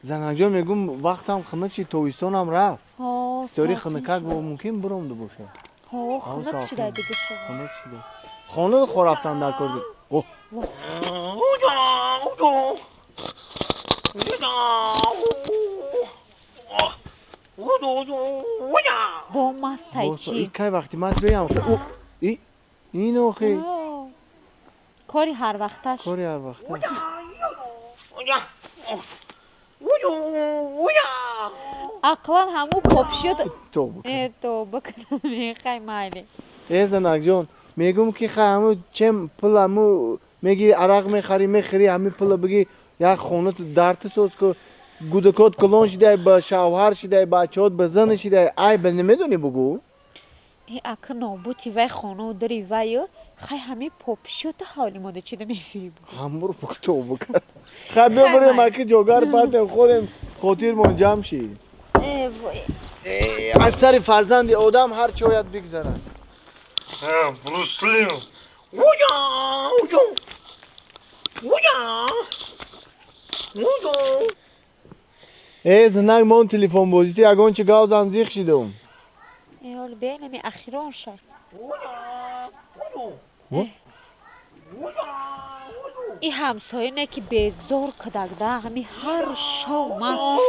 زنگ جان میگم وقتم خنک چی تویستانم رفت ستوری خنکک با ممکن برامده باشه خنک چی دیگه شما خنک شده خانه خور رفتن در کردی اوه با مست چی کی وقتی مست بیم اینو خی کاری هر وقتش عقلا همو پاپ شد تو بکنم میخوای مالی ای زنک جان میگم که همو چم پولمو میگی عرق میخری همین پول بگی یک خونه تو درت سوز که گودکات کلون شده با شوهر شده بچهات به زن شده ای به نمیدونی بگو ای اکه نابوتی وای خانه داری وای خیلی همین پاپ شد حالی ماده چیده میفیری بگو همو رو تو بکن خیلی ببریم اکی جوگر پتن خوریم خاطر منجم شی از سر فرزند آدم هر چی باید بگذرن بروسلی ای زنک من تلفن بازیتی اگه چه گاو زنزیخ شدم ای حال بینمی اخیران شد ای همسایه نه که بیزار کدک همی هر شو مست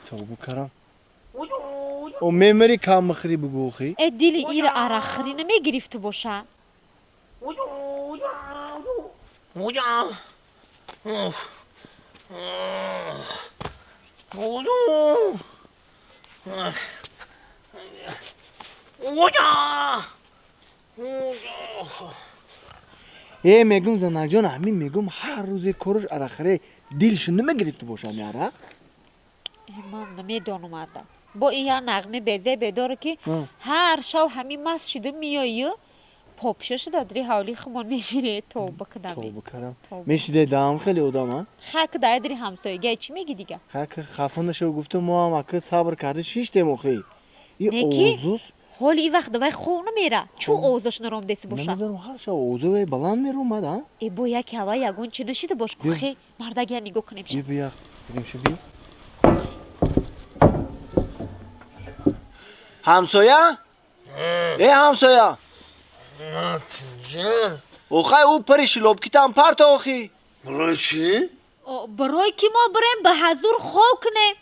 تو بکرم او میمری کم مخری بگو خی ای دیلی ایر عرخری نمی گرفته باشه ای میگم زنک جان همین میگم هر روز کارش عرخره دلش نمیگرفته باشه می عرق من نمیدانم آدم با این یا نغمه بیزه بداره که هر شو همین مست شده میایی پاپشو شده داری حالی خمان میفیره تو بکدمی بکرم میشیده دام خیلی آدم ها خاک دای داری همسایگه چی میگی دیگه خاک خفن شو گفتم ما هم اکه صبر کرده شیش دمو خی این اوزوس حالی این وقت دوای خونه میره چو اوزش نرم دست باشه نمیدونم هر شو اوزوی بلند میرم ها ای با یکی هوا یگون چی نشیده باش که مردگی نگاه کنیم شد بیا بریم شو بیا همسایه؟ ای همسایه اوخی او پری شلوب کتم پرت آخی برای چی؟ برای که ما بریم به حضور خواب کنیم